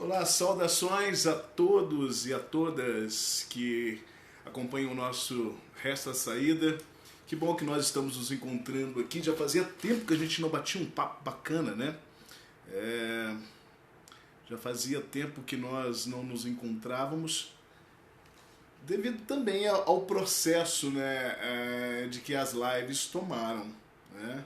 Olá, saudações a todos e a todas que acompanham o nosso Resta Saída. Que bom que nós estamos nos encontrando aqui. Já fazia tempo que a gente não batia um papo bacana, né? Já fazia tempo que nós não nos encontrávamos, devido também ao processo, né, de que as lives tomaram, né?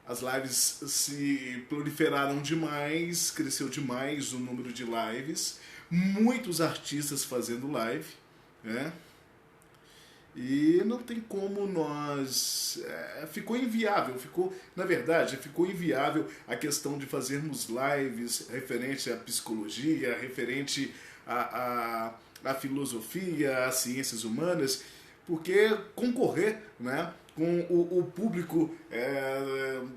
As lives se proliferaram demais, cresceu demais o número de lives, muitos artistas fazendo live, né? E não tem como nós... ficou inviável, na verdade, ficou inviável a questão de fazermos lives referente à psicologia, referente à filosofia, às ciências humanas, porque concorrer, né, com o público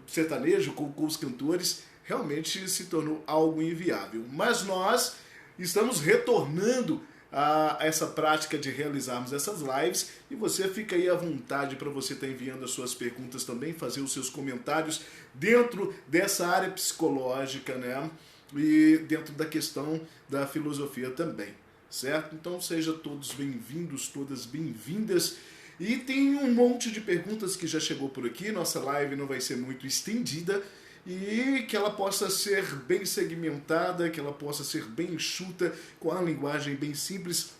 sertanejo, com os cantores, realmente se tornou algo inviável. Mas nós estamos retornando a essa prática de realizarmos essas lives, e você fica aí à vontade para você estar enviando as suas perguntas também, fazer os seus comentários dentro dessa área psicológica, né? E dentro da questão da filosofia também, certo? Então sejam todos bem-vindos, todas bem-vindas. E tem um monte de perguntas que já chegou por aqui, nossa live não vai ser muito estendida, e que ela possa ser bem segmentada, que ela possa ser bem enxuta, com a linguagem bem simples,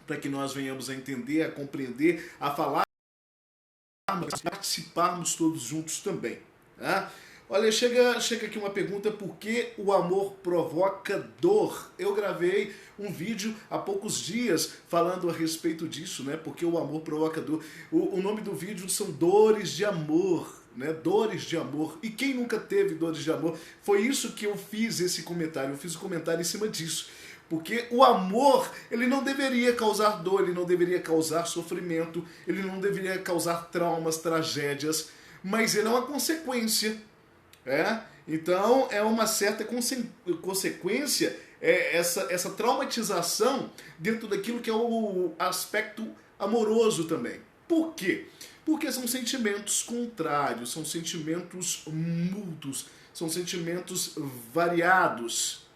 para que nós venhamos a entender, a compreender, a falar, a participarmos todos juntos também. Tá? Olha, chega aqui uma pergunta: por que o amor provoca dor? Eu gravei um vídeo há poucos dias falando a respeito disso, né? Porque o amor provoca dor. O nome do vídeo são Dores de Amor. Né? Dores de amor. E quem nunca teve dores de amor? Foi isso que eu fiz esse comentário. Eu fiz um comentário em cima disso. Porque o amor, ele não deveria causar dor, ele não deveria causar sofrimento, ele não deveria causar traumas, tragédias, mas ele é uma consequência. Então é uma certa consequência, essa traumatização dentro daquilo que é o aspecto amoroso também. Por quê? Porque são sentimentos contrários, são sentimentos mútuos, são sentimentos variados.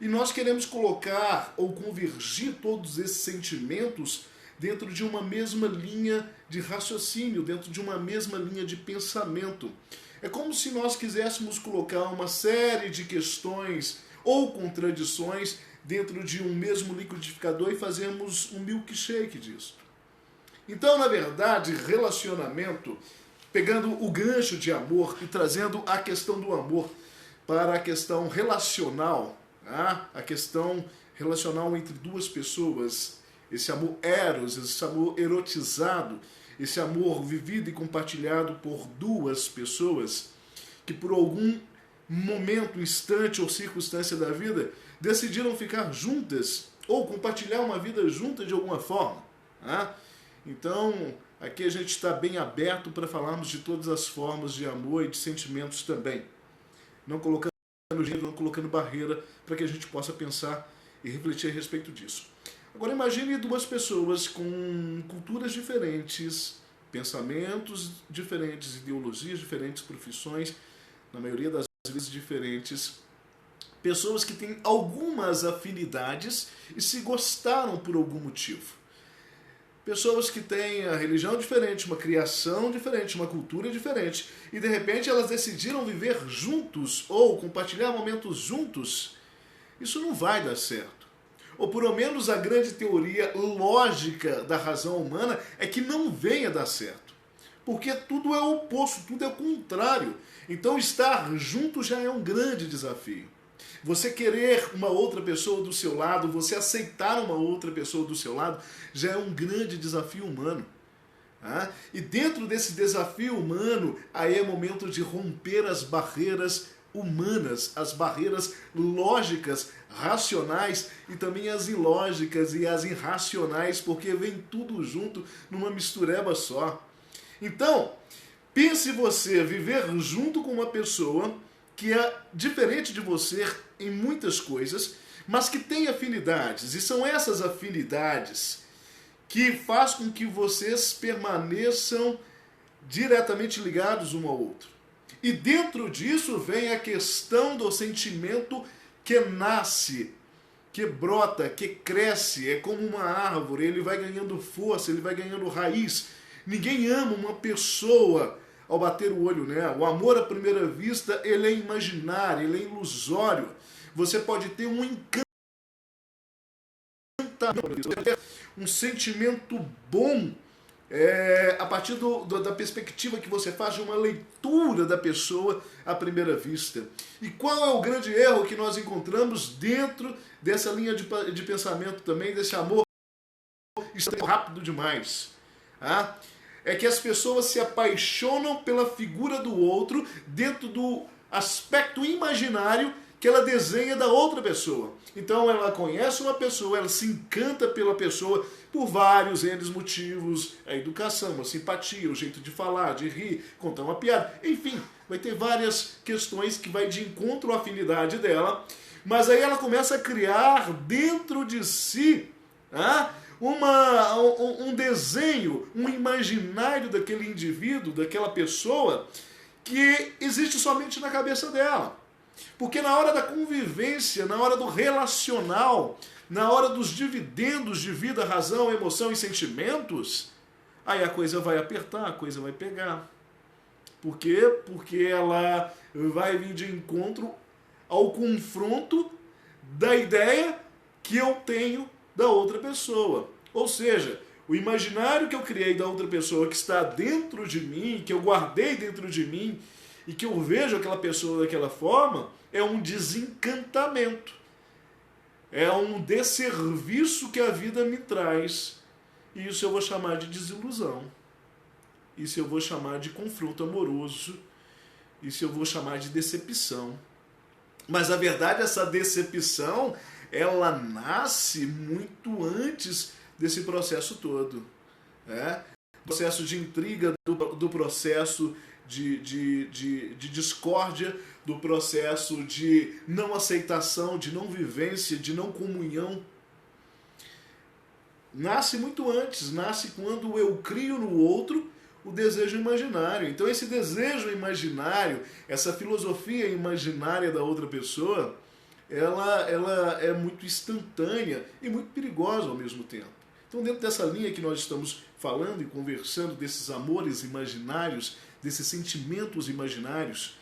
E nós queremos colocar ou convergir todos esses sentimentos dentro de uma mesma linha de raciocínio, dentro de uma mesma linha de pensamento. É como se nós quiséssemos colocar uma série de questões ou contradições dentro de um mesmo liquidificador e fazermos um milkshake disso. Então, na verdade, relacionamento, pegando o gancho de amor e trazendo a questão do amor para a questão relacional, tá? A questão relacional entre duas pessoas, esse amor eros, esse amor erotizado, esse amor vivido e compartilhado por duas pessoas que por algum momento, instante ou circunstância da vida decidiram ficar juntas ou compartilhar uma vida junta de alguma forma. Tá? Então, aqui a gente está bem aberto para falarmos de todas as formas de amor e de sentimentos também. Não colocando gênero, não colocando barreira, para que a gente possa pensar e refletir a respeito disso. Agora imagine duas pessoas com culturas diferentes, pensamentos diferentes, ideologias diferentes, profissões, na maioria das vezes diferentes, pessoas que têm algumas afinidades e se gostaram por algum motivo. Pessoas que têm a religião diferente, uma criação diferente, uma cultura diferente, e de repente elas decidiram viver juntos ou compartilhar momentos juntos. Isso não vai dar certo. Ou pelo menos a grande teoria lógica da razão humana é que não venha dar certo. Porque tudo é o oposto, tudo é o contrário. Então estar junto já é um grande desafio. Você querer uma outra pessoa do seu lado, você aceitar uma outra pessoa do seu lado, já é um grande desafio humano. Tá? E dentro desse desafio humano, aí é momento de romper as barreiras humanas, as barreiras lógicas, racionais e também as ilógicas e as irracionais, porque vem tudo junto numa mistureba só. Então, pense você viver junto com uma pessoa que é diferente de você em muitas coisas, mas que tem afinidades, e são essas afinidades que faz com que vocês permaneçam diretamente ligados um ao outro. E dentro disso vem a questão do sentimento que nasce, que brota, que cresce, é como uma árvore, ele vai ganhando força, ele vai ganhando raiz. Ninguém ama uma pessoa ao bater o olho nela. O amor à primeira vista, ele é imaginário, ele é ilusório. Você pode ter um encantamento, um sentimento bom, a partir da perspectiva que você faz de uma leitura da pessoa à primeira vista. E qual é o grande erro que nós encontramos dentro dessa linha de pensamento também, desse amor está rápido demais? É que as pessoas se apaixonam pela figura do outro dentro do aspecto imaginário que ela desenha da outra pessoa. Então ela conhece uma pessoa, ela se encanta pela pessoa por vários motivos, a educação, a simpatia, o jeito de falar, de rir, contar uma piada, enfim, vai ter várias questões que vai de encontro à afinidade dela, mas aí ela começa a criar dentro de si um desenho, um imaginário daquele indivíduo, daquela pessoa, que existe somente na cabeça dela. Porque na hora da convivência, na hora do relacional, na hora dos dividendos de vida, razão, emoção e sentimentos, aí a coisa vai apertar, a coisa vai pegar. Por quê? Porque ela vai vir de encontro ao confronto da ideia que eu tenho da outra pessoa. Ou seja, o imaginário que eu criei da outra pessoa, que está dentro de mim, que eu guardei dentro de mim, e que eu vejo aquela pessoa daquela forma, é um desencantamento. É um desserviço que a vida me traz. E isso eu vou chamar de desilusão. Isso eu vou chamar de confronto amoroso. Isso eu vou chamar de decepção. Mas a verdade, essa decepção, ela nasce muito antes desse processo todo. O processo de intriga, do processo de discórdia, do processo de não aceitação, de não vivência, de não comunhão. Nasce muito antes, nasce quando eu crio no outro o desejo imaginário. Então esse desejo imaginário, essa filosofia imaginária da outra pessoa, ela é muito instantânea e muito perigosa ao mesmo tempo. Então dentro dessa linha que nós estamos falando e conversando, desses amores imaginários, desses sentimentos imaginários,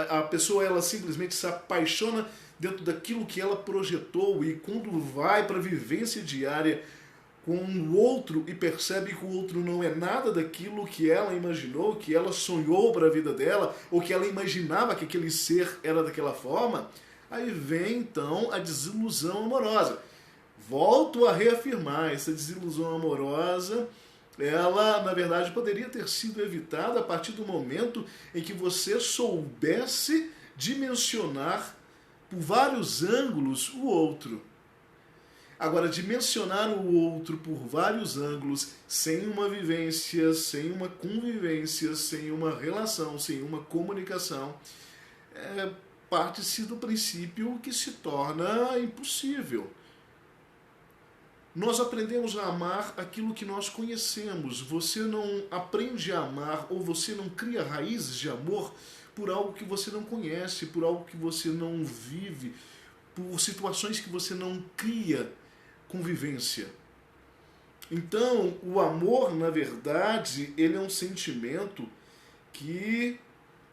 a pessoa ela simplesmente se apaixona dentro daquilo que ela projetou, e quando vai para a vivência diária com o outro e percebe que o outro não é nada daquilo que ela imaginou, que ela sonhou para a vida dela, ou que ela imaginava que aquele ser era daquela forma, aí vem então a desilusão amorosa. Volto a reafirmar, essa desilusão amorosa, ela, na verdade, poderia ter sido evitada a partir do momento em que você soubesse dimensionar por vários ângulos o outro. Agora, dimensionar o outro por vários ângulos, sem uma vivência, sem uma convivência, sem uma relação, sem uma comunicação, parte-se do princípio que se torna impossível. Nós aprendemos a amar aquilo que nós conhecemos. Você não aprende a amar, ou você não cria raízes de amor por algo que você não conhece, por algo que você não vive, por situações que você não cria convivência. Então, o amor, na verdade, ele é um sentimento que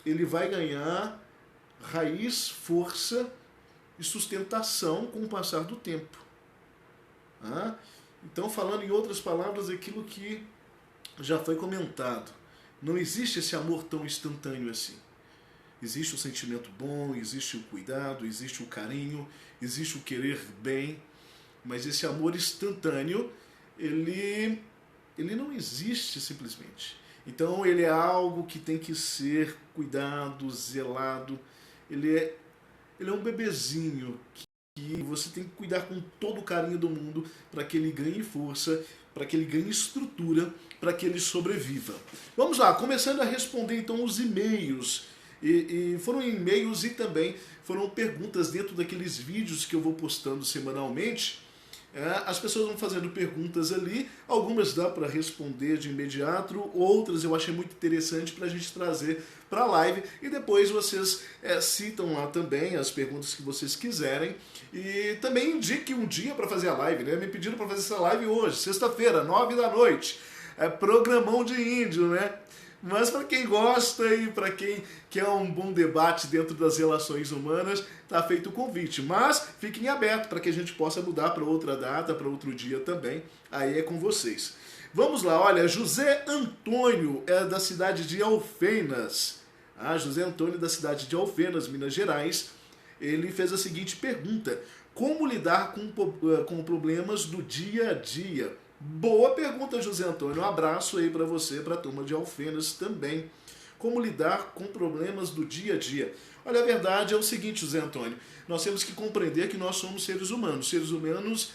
ele vai ganhar raiz, força e sustentação com o passar do tempo. Então, falando em outras palavras, aquilo que já foi comentado, não existe esse amor tão instantâneo assim. Existe o sentimento bom, existe o cuidado, existe o carinho, existe o querer bem, mas esse amor instantâneo, ele não existe simplesmente. Então ele é algo que tem que ser cuidado, zelado. Ele é um bebezinho que você tem que cuidar com todo o carinho do mundo para que ele ganhe força, para que ele ganhe estrutura, para que ele sobreviva. Vamos lá, começando a responder então os e-mails. E foram e-mails e também foram perguntas dentro daqueles vídeos que eu vou postando semanalmente, As pessoas vão fazendo perguntas ali, algumas dá para responder de imediato, outras eu achei muito interessante para a gente trazer para a live, e depois vocês citam lá também as perguntas que vocês quiserem, e também indique um dia para fazer a live, né? Me pediram para fazer essa live hoje, sexta-feira, 9 da noite, programão de índio, né? Mas para quem gosta e para quem quer um bom debate dentro das relações humanas, está feito o convite. Mas fiquem abertos para que a gente possa mudar para outra data, para outro dia também. Aí é com vocês. Vamos lá, olha, José Antônio é da cidade de Alfenas. José Antônio da cidade de Alfenas, Minas Gerais. Ele fez a seguinte pergunta: como lidar com problemas do dia a dia? Boa pergunta, José Antônio. Um abraço aí para você, para a turma de Alfenas também. Como lidar com problemas do dia a dia? Olha, a verdade é o seguinte, José Antônio. Nós temos que compreender que nós somos seres humanos. Seres humanos,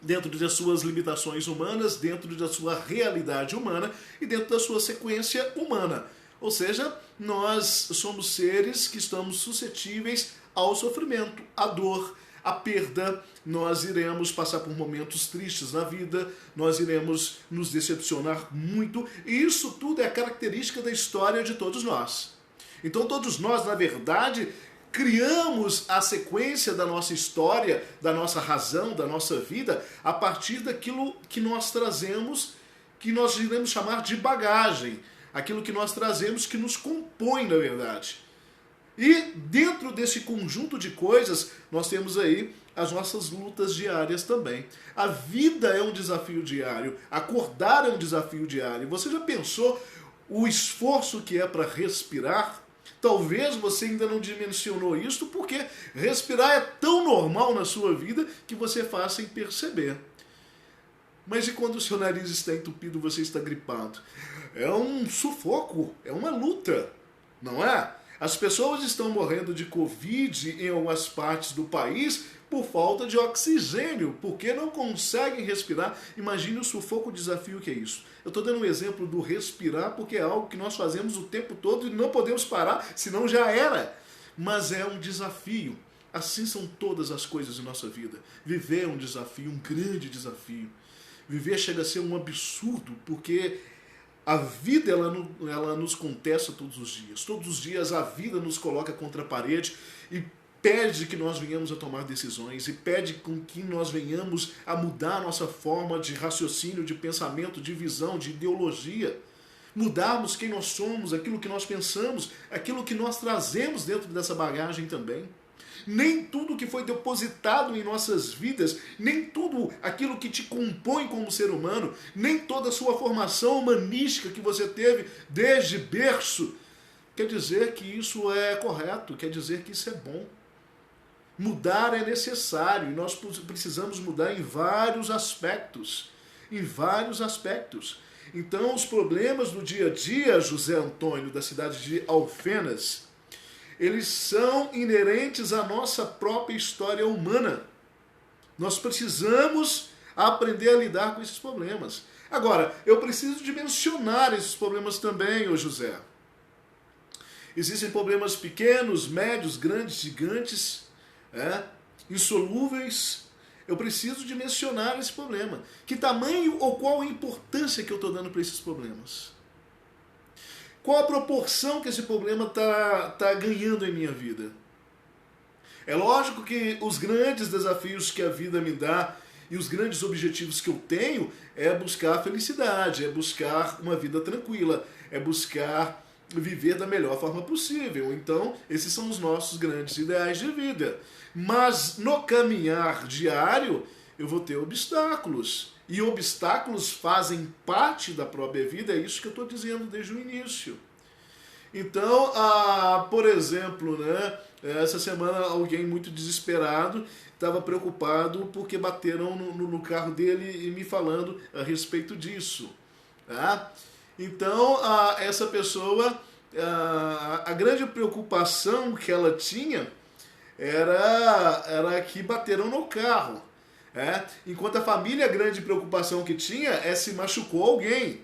dentro das suas limitações humanas, dentro da sua realidade humana e dentro da sua sequência humana. Ou seja, nós somos seres que estamos suscetíveis ao sofrimento, à dor, a perda. Nós iremos passar por momentos tristes na vida, nós iremos nos decepcionar muito, e isso tudo é característica da história de todos nós. Então todos nós, na verdade, criamos a sequência da nossa história, da nossa razão, da nossa vida, a partir daquilo que nós trazemos, que nós iremos chamar de bagagem, aquilo que nós trazemos que nos compõe, na verdade. E dentro desse conjunto de coisas, nós temos aí as nossas lutas diárias também. A vida é um desafio diário, acordar é um desafio diário. Você já pensou o esforço que é para respirar? Talvez você ainda não dimensionou isso, porque respirar é tão normal na sua vida que você faz sem perceber. Mas e quando o seu nariz está entupido, você está gripado? É um sufoco, é uma luta, não é? As pessoas estão morrendo de Covid em algumas partes do país por falta de oxigênio, porque não conseguem respirar. Imagine o sufoco, o desafio que é isso. Eu estou dando um exemplo do respirar, porque é algo que nós fazemos o tempo todo e não podemos parar, senão já era. Mas é um desafio. Assim são todas as coisas em nossa vida. Viver é um desafio, um grande desafio. Viver chega a ser um absurdo, porque a vida ela nos contesta todos os dias. Todos os dias a vida nos coloca contra a parede e pede que nós venhamos a tomar decisões, e pede com que nós venhamos a mudar a nossa forma de raciocínio, de pensamento, de visão, de ideologia. Mudarmos quem nós somos, aquilo que nós pensamos, aquilo que nós trazemos dentro dessa bagagem também. Nem tudo que foi depositado em nossas vidas, nem tudo aquilo que te compõe como ser humano, nem toda a sua formação humanística que você teve desde berço, quer dizer que isso é correto, quer dizer que isso é bom. Mudar é necessário e nós precisamos mudar em vários aspectos. Em vários aspectos. Então, os problemas do dia a dia, José Antônio, da cidade de Alfenas, eles são inerentes à nossa própria história humana. Nós precisamos aprender a lidar com esses problemas. Agora, eu preciso dimensionar esses problemas também, ô José. Existem problemas pequenos, médios, grandes, gigantes, insolúveis. Eu preciso dimensionar esse problema. Que tamanho ou qual a importância que eu estou dando para esses problemas? Qual a proporção que esse problema está ganhando em minha vida? É lógico que os grandes desafios que a vida me dá e os grandes objetivos que eu tenho é buscar a felicidade, é buscar uma vida tranquila, é buscar viver da melhor forma possível. Então, esses são os nossos grandes ideais de vida. Mas no caminhar diário, eu vou ter obstáculos. E obstáculos fazem parte da própria vida, é isso que eu estou dizendo desde o início. Então, por exemplo, essa semana alguém muito desesperado estava preocupado porque bateram no carro dele e me falando a respeito disso. Tá? Então, essa pessoa, a grande preocupação que ela tinha era que bateram no carro. Enquanto a família, a grande preocupação que tinha é se machucou alguém.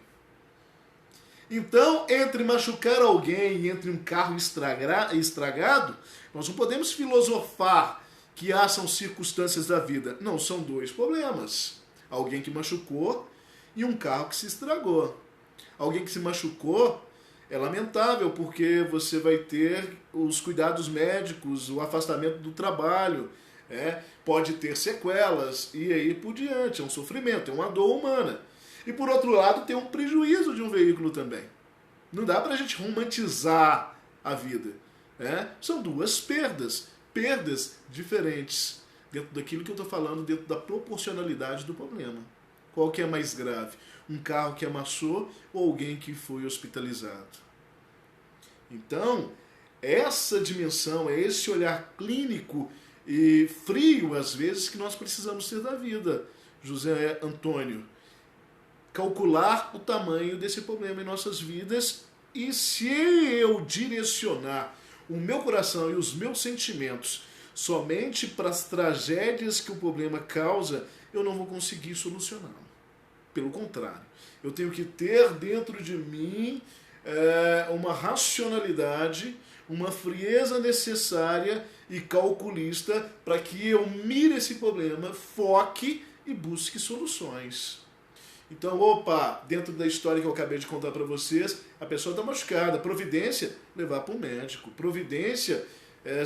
Então, entre machucar alguém e entre um carro estragado, nós não podemos filosofar que são circunstâncias da vida. Não, são dois problemas. Alguém que machucou e um carro que se estragou. Alguém que se machucou é lamentável, porque você vai ter os cuidados médicos, o afastamento do trabalho, pode ter sequelas e aí por diante. É um sofrimento, é uma dor humana. E por outro lado, tem um prejuízo de um veículo também. Não dá pra gente romantizar a vida. São duas perdas diferentes dentro daquilo que eu estou falando, dentro da proporcionalidade do problema. Qual que é mais grave? Um carro que amassou ou alguém que foi hospitalizado? Então, essa dimensão, esse olhar clínico e frio, às vezes, que nós precisamos ter da vida, José Antônio. Calcular o tamanho desse problema em nossas vidas, e se eu direcionar o meu coração e os meus sentimentos somente para as tragédias que o problema causa, eu não vou conseguir solucioná-lo. Pelo contrário, eu tenho que ter dentro de mim uma racionalidade, uma frieza necessária e calculista para que eu mire esse problema, foque e busque soluções. Então, dentro da história que eu acabei de contar para vocês, a pessoa está machucada. Providência, levar para o médico. Providência,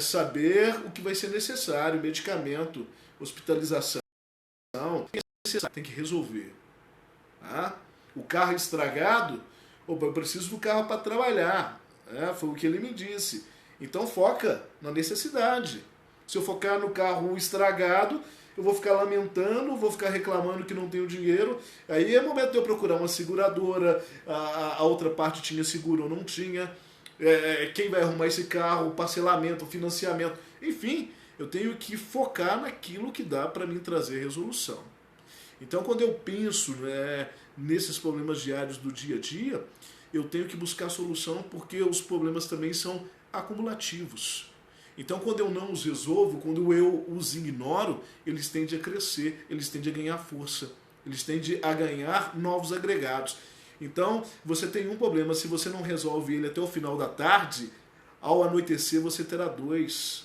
saber o que vai ser necessário, medicamento, hospitalização. Tem que resolver. O carro estragado, eu preciso do carro para trabalhar. Foi o que ele me disse. Então foca na necessidade. Se eu focar no carro estragado, eu vou ficar lamentando, vou ficar reclamando que não tenho dinheiro. Aí é momento de eu procurar uma seguradora, a outra parte tinha seguro ou não tinha. Quem vai arrumar esse carro, parcelamento, financiamento. Enfim, eu tenho que focar naquilo que dá para mim trazer resolução. Então, quando eu penso nesses problemas diários do dia a dia, eu tenho que buscar solução, porque os problemas também são acumulativos. Então, quando eu não os resolvo, quando eu os ignoro, eles tendem a crescer, eles tendem a ganhar força, eles tendem a ganhar novos agregados. Então, você tem um problema, se você não resolve ele até o final da tarde, ao anoitecer você terá 2,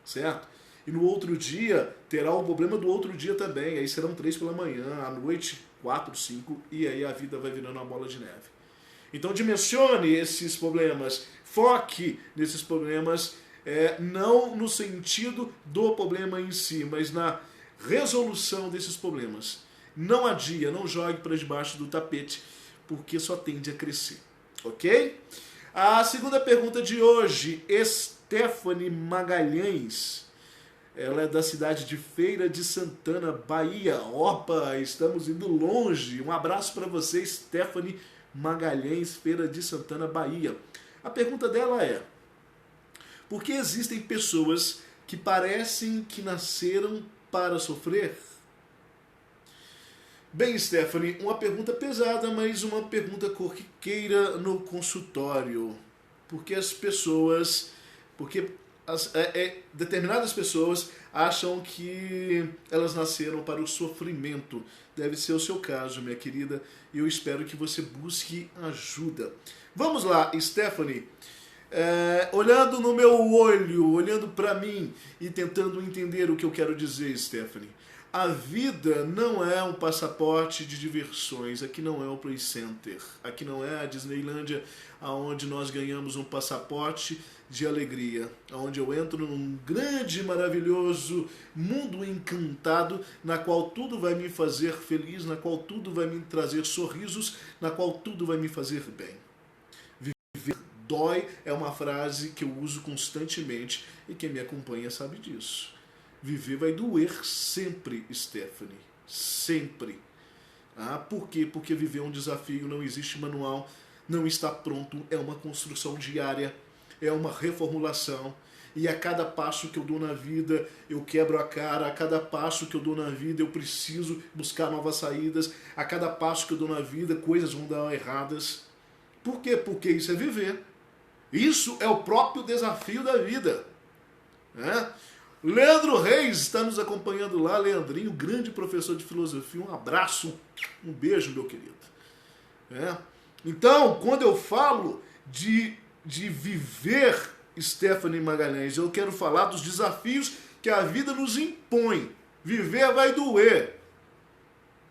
certo? E no outro dia, terá o problema do outro dia também, aí serão 3 pela manhã, à noite 4, 5, e aí a vida vai virando uma bola de neve. Então, dimensione esses problemas, foque nesses problemas, não no sentido do problema em si, mas na resolução desses problemas. Não adia, não jogue para debaixo do tapete, porque só tende a crescer. Ok? A segunda pergunta de hoje, Stephanie Magalhães. Ela é da cidade de Feira de Santana, Bahia. Opa, estamos indo longe. Um abraço para você, Stephanie Magalhães, Feira de Santana, Bahia. A pergunta dela é: por que existem pessoas que parecem que nasceram para sofrer? Bem, Stephanie, uma pergunta pesada, mas uma pergunta corriqueira no consultório. Porque determinadas pessoas acham que elas nasceram para o sofrimento. Deve ser o seu caso, minha querida, e eu espero que você busque ajuda. Vamos lá, Stephanie. Olhando no meu olho, olhando para mim e tentando entender o que eu quero dizer, Stephanie. A vida não é um passaporte de diversões, aqui não é o Play Center, aqui não é a Disneylândia, onde nós ganhamos um passaporte de alegria, onde eu entro num grande, maravilhoso mundo encantado, na qual tudo vai me fazer feliz, na qual tudo vai me trazer sorrisos, na qual tudo vai me fazer bem. Viver dói é uma frase que eu uso constantemente e quem me acompanha sabe disso. Viver vai doer sempre, Stephanie. Sempre. Por quê? Porque viver é um desafio, não existe manual, não está pronto, é uma construção diária, é uma reformulação. E a cada passo que eu dou na vida, eu quebro a cara. A cada passo que eu dou na vida, eu preciso buscar novas saídas. A cada passo que eu dou na vida, coisas vão dar erradas. Por quê? Porque isso é viver. Isso é o próprio desafio da vida. Leandro Reis está nos acompanhando lá. Leandrinho, grande professor de filosofia. Um abraço, um beijo, meu querido. Então, quando eu falo de viver, Stephanie Magalhães, eu quero falar dos desafios que que a vida nos impõe. Viver vai doer.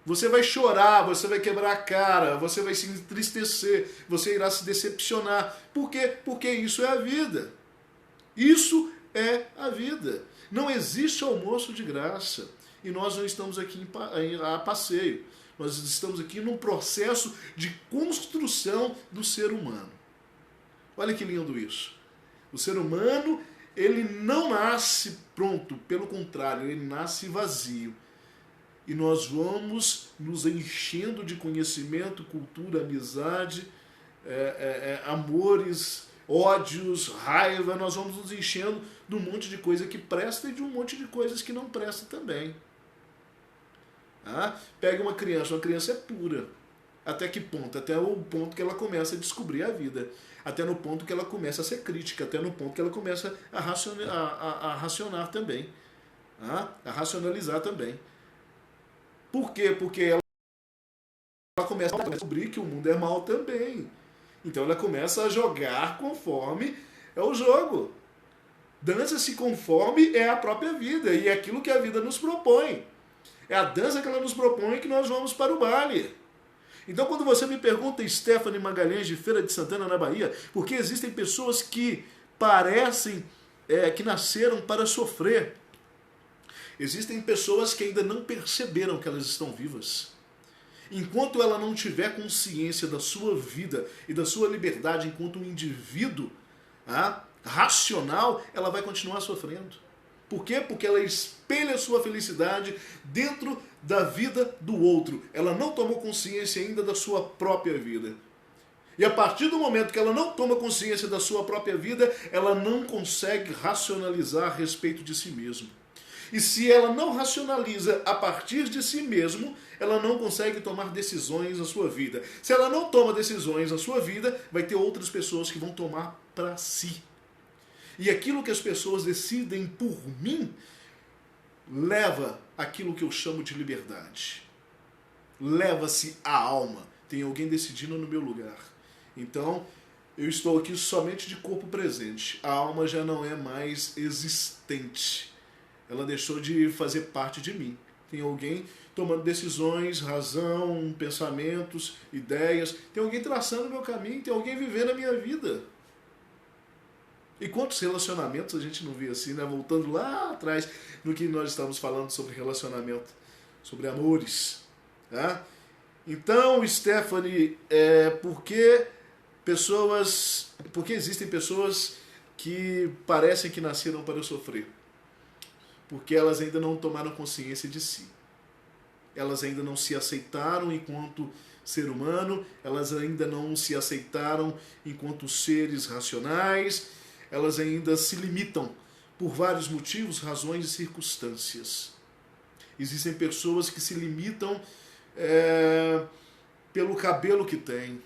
Você vai chorar, você vai quebrar a cara, você vai se entristecer, você irá se decepcionar. Por quê? Porque isso é a vida. Isso é a vida. Não existe almoço de graça. E nós não estamos aqui a passeio. Nós estamos aqui num processo de construção do ser humano. Olha que lindo isso. O ser humano, ele não nasce pronto, pelo contrário, ele nasce vazio. E nós vamos nos enchendo de conhecimento, cultura, amizade, amores, ódios, raiva. Nós vamos nos enchendo de um monte de coisa que presta e de um monte de coisas que não presta também. Pega uma criança é pura. Até que ponto? Até o ponto que ela começa a descobrir a vida. Até no ponto que ela começa a ser crítica. Até no ponto que ela começa a racionar também. A racionalizar também. Por quê? Porque ela começa a descobrir que o mundo é mau também. Então ela começa a jogar conforme é o jogo. Dança-se conforme é a própria vida. E é aquilo que a vida nos propõe. É a dança que ela nos propõe que nós vamos para o baile. Então quando você me pergunta, Stephanie Magalhães, de Feira de Santana, na Bahia, por que existem pessoas que parecem que nasceram para sofrer? Existem pessoas que ainda não perceberam que elas estão vivas. Enquanto ela não tiver consciência da sua vida e da sua liberdade enquanto um indivíduo racional, ela vai continuar sofrendo. Por quê? Porque ela espelha a sua felicidade dentro da vida do outro. Ela não tomou consciência ainda da sua própria vida. E a partir do momento que ela não toma consciência da sua própria vida, ela não consegue racionalizar a respeito de si mesma. E se ela não racionaliza a partir de si mesmo, ela não consegue tomar decisões na sua vida. Se ela não toma decisões na sua vida, vai ter outras pessoas que vão tomar para si. E aquilo que as pessoas decidem por mim, leva aquilo que eu chamo de liberdade. Leva-se a alma. Tem alguém decidindo no meu lugar. Então, eu estou aqui somente de corpo presente. A alma já não é mais existente. Ela deixou de fazer parte de mim. Tem alguém tomando decisões, razão, pensamentos, ideias. Tem alguém traçando o meu caminho, tem alguém vivendo a minha vida. E quantos relacionamentos a gente não vê assim, né? Voltando lá atrás no que nós estávamos falando sobre relacionamento, sobre amores. Tá? Então, Stephanie, por que existem pessoas que parecem que nasceram para sofrer? Porque elas ainda não tomaram consciência de si. Elas ainda não se aceitaram enquanto ser humano, elas ainda não se aceitaram enquanto seres racionais, elas ainda se limitam por vários motivos, razões e circunstâncias. Existem pessoas que se limitam pelo cabelo que tem.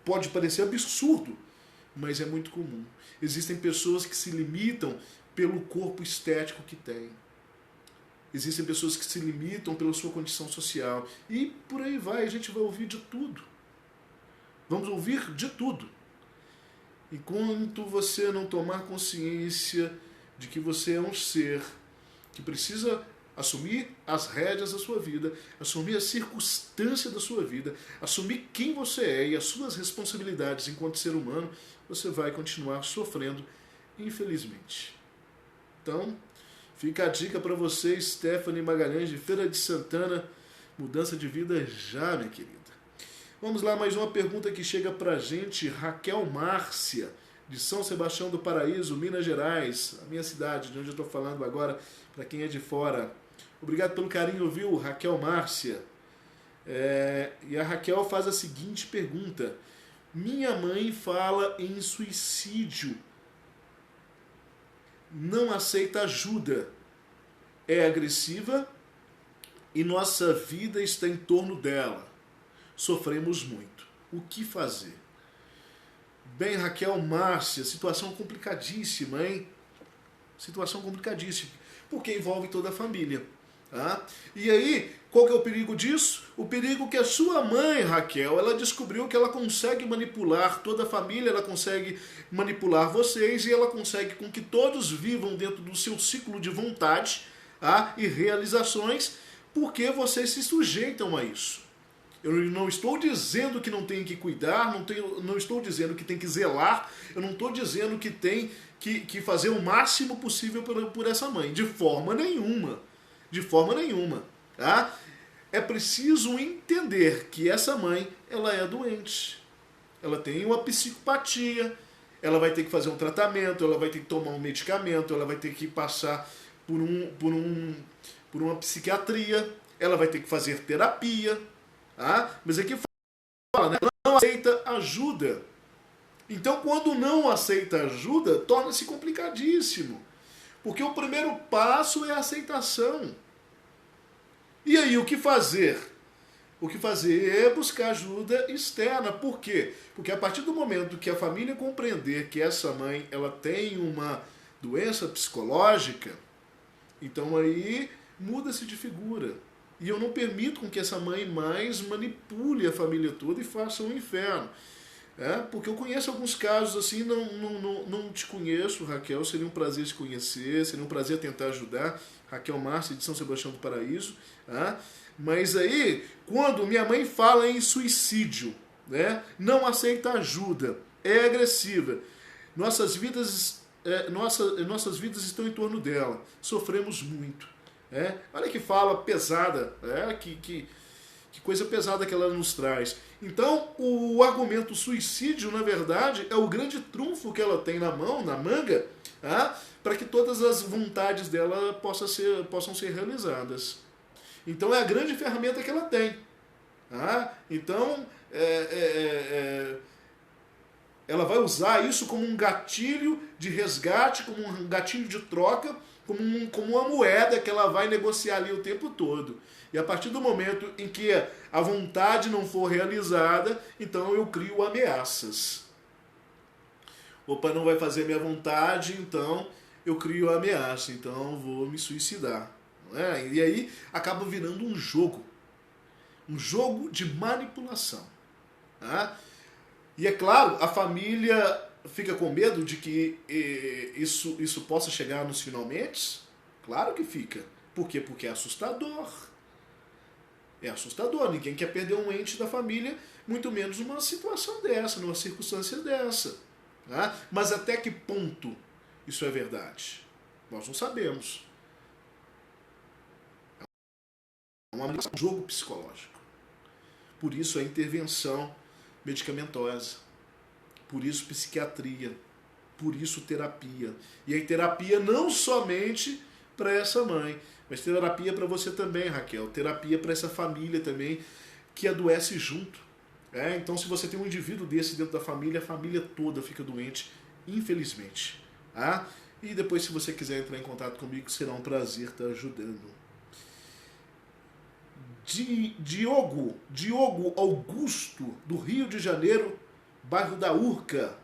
Pode parecer absurdo, mas é muito comum. Existem pessoas que se limitam pelo corpo estético que tem. Existem pessoas que se limitam pela sua condição social. E por aí vai, a gente vai ouvir de tudo. Vamos ouvir de tudo. Enquanto você não tomar consciência de que você é um ser que precisa assumir as rédeas da sua vida, assumir a circunstância da sua vida, assumir quem você é e as suas responsabilidades enquanto ser humano, você vai continuar sofrendo, infelizmente. Então, fica a dica para você, Stephanie Magalhães, de Feira de Santana. Mudança de vida já, minha querida. Vamos lá, mais uma pergunta que chega pra gente. Raquel Márcia, de São Sebastião do Paraíso, Minas Gerais, a minha cidade, de onde eu estou falando agora, para quem é de fora. Obrigado pelo carinho, viu, Raquel Márcia. E a Raquel faz a seguinte pergunta. Minha mãe fala em suicídio. Não aceita ajuda. É agressiva e nossa vida está em torno dela. Sofremos muito. O que fazer? Bem, Raquel Márcia, situação complicadíssima, hein? Situação complicadíssima, porque envolve toda a família. Tá? E aí, qual que é o perigo disso? O perigo que a sua mãe, Raquel, ela descobriu que ela consegue manipular toda a família, ela consegue manipular vocês e ela consegue com que todos vivam dentro do seu ciclo de vontade, tá? E realizações, porque vocês se sujeitam a isso. Eu não estou dizendo que não tem que cuidar, não estou dizendo que tem que zelar, eu não estou dizendo que tem que fazer o máximo possível por essa mãe, de forma nenhuma. De forma nenhuma. Tá? É preciso entender que essa mãe, ela é doente. Ela tem uma psicopatia, ela vai ter que fazer um tratamento, ela vai ter que tomar um medicamento, ela vai ter que passar por uma psiquiatria, ela vai ter que fazer terapia. Tá? Mas aqui fala, né? Não aceita ajuda. Então, quando não aceita ajuda, torna-se complicadíssimo. Porque o primeiro passo é a aceitação. E aí, o que fazer? O que fazer é buscar ajuda externa. Por quê? Porque a partir do momento que a família compreender que essa mãe ela tem uma doença psicológica, então aí muda-se de figura. E eu não permito com que essa mãe mais manipule a família toda e faça um inferno. Porque eu conheço alguns casos assim, não te conheço, Raquel, seria um prazer te conhecer, seria um prazer tentar ajudar. Raquel Márcia, de São Sebastião do Paraíso. Mas aí, quando minha mãe fala em suicídio, né, não aceita ajuda, é agressiva, nossas vidas estão em torno dela, sofremos muito. Olha que fala pesada, que coisa pesada que ela nos traz. Então, o argumento suicídio, na verdade, é o grande trunfo que ela tem na mão, na manga, para que todas as vontades dela possam ser realizadas. Então, é a grande ferramenta que ela tem. Então, ela vai usar isso como um gatilho de resgate, como um gatilho de troca, como uma moeda que ela vai negociar ali o tempo todo. E a partir do momento em que a vontade não for realizada, então eu crio ameaças. Opa, não vai fazer minha vontade, então eu crio ameaça, então vou me suicidar. E aí acaba virando um jogo de manipulação. E é claro, a família fica com medo de que isso possa chegar nos finalmente? Claro que fica. Por quê? Porque é assustador. É assustador. Ninguém quer perder um ente da família, muito menos numa situação dessa, numa circunstância dessa. Mas até que ponto isso é verdade? Nós não sabemos. É um jogo psicológico. Por isso a intervenção medicamentosa. Por isso psiquiatria. Por isso terapia. E aí terapia não somente para essa mãe, mas terapia para você também, Raquel. Terapia para essa família também que adoece junto. Então, se você tem um indivíduo desse dentro da família, a família toda fica doente, infelizmente. E depois, se você quiser entrar em contato comigo, será um prazer estar ajudando. Diogo Augusto, do Rio de Janeiro, bairro da Urca.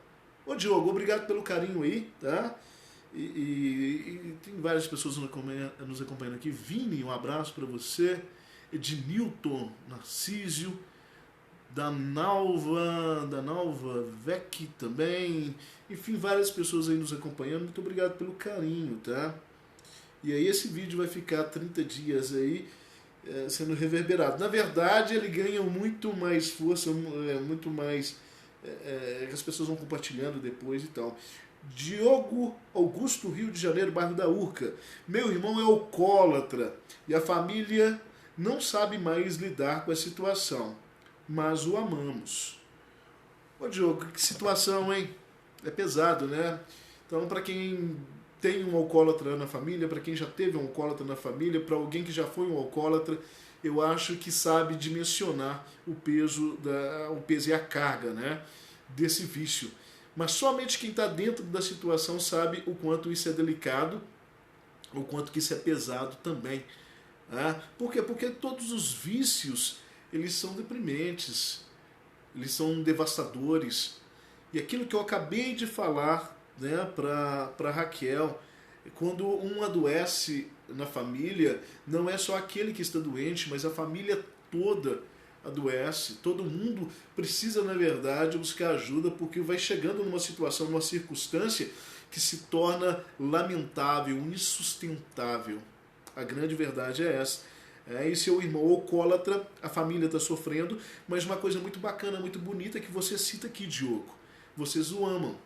Ô Diogo, obrigado pelo carinho aí, tá? E tem várias pessoas nos acompanhando aqui. Vini, um abraço para você. Ednilton Narcísio, da Nalva Vec também. Enfim, várias pessoas aí nos acompanhando. Muito obrigado pelo carinho, tá? E aí esse vídeo vai ficar 30 dias aí sendo reverberado. Na verdade, ele ganha muito mais força, muito mais... as pessoas vão compartilhando depois e tal. Diogo Augusto, Rio de Janeiro, bairro da Urca. Meu irmão é alcoólatra e a família não sabe mais lidar com a situação, mas o amamos. Ô Diogo, que situação, hein? É pesado, né? Então, para quem tem um alcoólatra na família, para quem já teve um alcoólatra na família, para alguém que já foi um alcoólatra, eu acho que sabe dimensionar o peso e a carga, né, desse vício. Mas somente quem está dentro da situação sabe o quanto isso é delicado, o quanto que isso é pesado também. Por quê? Porque todos os vícios, eles são deprimentes, eles são devastadores. E aquilo que eu acabei de falar, né, para Raquel, Quando um adoece na família, não é só aquele que está doente, mas a família toda adoece. Todo mundo precisa, na verdade, buscar ajuda, porque vai chegando numa situação, numa circunstância que se torna lamentável, insustentável. A grande verdade é essa. E seu irmão alcoólatra, a família está sofrendo, mas uma coisa muito bacana, muito bonita que você cita aqui, Diogo. Vocês o amam.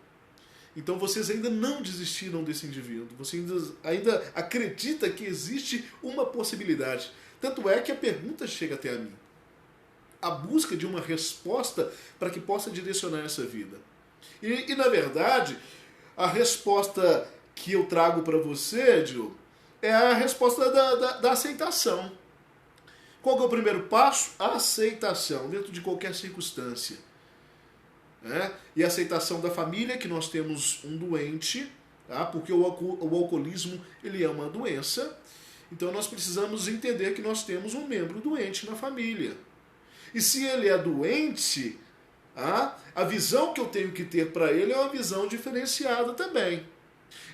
Então vocês ainda não desistiram desse indivíduo. Você ainda acredita que existe uma possibilidade. Tanto é que a pergunta chega até a mim. A busca de uma resposta para que possa direcionar essa vida. E na verdade, a resposta que eu trago para você, Diogo, é a resposta da aceitação. Qual que é o primeiro passo? A aceitação, dentro de qualquer circunstância. E a aceitação da família, que nós temos um doente, tá? Porque o alcoolismo ele é uma doença, então nós precisamos entender que nós temos um membro doente na família. E se ele é doente, a visão que eu tenho que ter para ele é uma visão diferenciada também.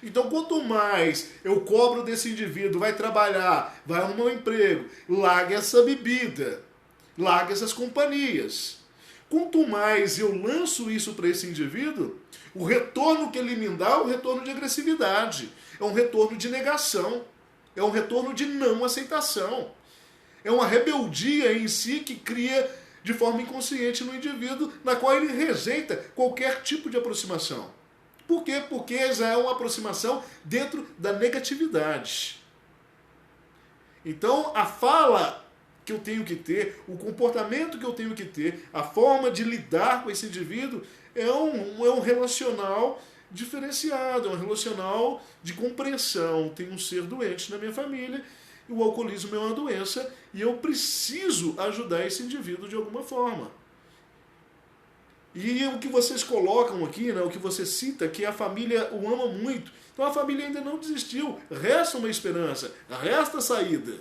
Então, quanto mais eu cobro desse indivíduo, vai trabalhar, vai arrumar um emprego, larga essa bebida, larga essas companhias. Quanto mais eu lanço isso para esse indivíduo, o retorno que ele me dá é um retorno de agressividade, é um retorno de negação, é um retorno de não aceitação. É uma rebeldia em si que cria de forma inconsciente no indivíduo, na qual ele rejeita qualquer tipo de aproximação. Por quê? Porque já é uma aproximação dentro da negatividade. Então, a fala que eu tenho que ter, o comportamento que eu tenho que ter, a forma de lidar com esse indivíduo é um relacional diferenciado, é um relacional de compreensão. Tem um ser doente na minha família, e o alcoolismo é uma doença, e eu preciso ajudar esse indivíduo de alguma forma. E o que vocês colocam aqui, o que você cita, que a família o ama muito. Então a família ainda não desistiu. Resta uma esperança, resta saída.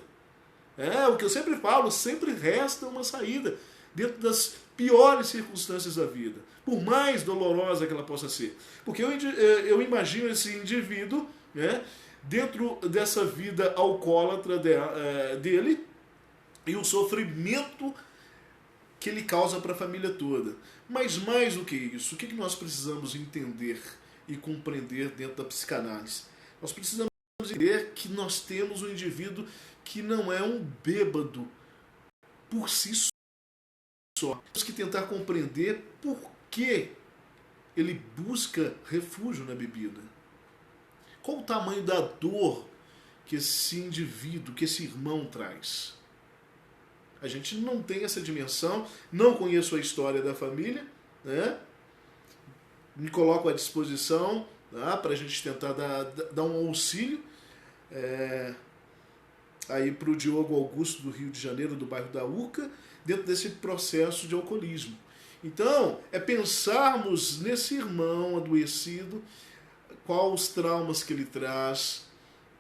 O que eu sempre falo, sempre resta uma saída dentro das piores circunstâncias da vida, por mais dolorosa que ela possa ser. Porque eu imagino esse indivíduo dentro dessa vida alcoólatra dele e o sofrimento que ele causa para a família toda. Mas mais do que isso, o que nós precisamos entender e compreender dentro da psicanálise? Nós precisamos entender que nós temos um indivíduo que não é um bêbado por si só. Temos que tentar compreender por que ele busca refúgio na bebida. Qual o tamanho da dor que esse indivíduo, que esse irmão traz? A gente não tem essa dimensão, não conheço a história da família, me coloco à disposição para a gente tentar dar um auxílio aí para o Diogo Augusto do Rio de Janeiro, do bairro da Urca, dentro desse processo de alcoolismo. Então, é pensarmos nesse irmão adoecido, quais os traumas que ele traz,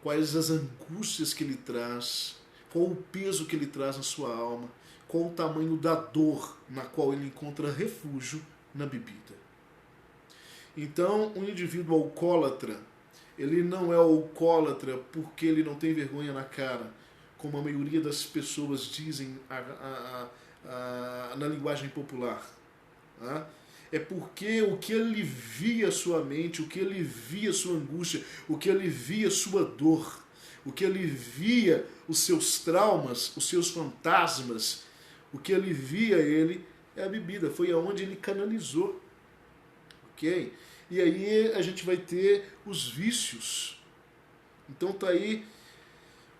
quais as angústias que ele traz, qual o peso que ele traz na sua alma, qual o tamanho da dor na qual ele encontra refúgio na bebida. Então, um indivíduo alcoólatra, ele não é alcoólatra porque ele não tem vergonha na cara, como a maioria das pessoas dizem na linguagem popular. É porque o que alivia sua mente, o que alivia sua angústia, o que alivia sua dor, o que alivia os seus traumas, os seus fantasmas, o que alivia ele é a bebida. Foi aonde ele canalizou. Ok? E aí a gente vai ter os vícios. Então tá aí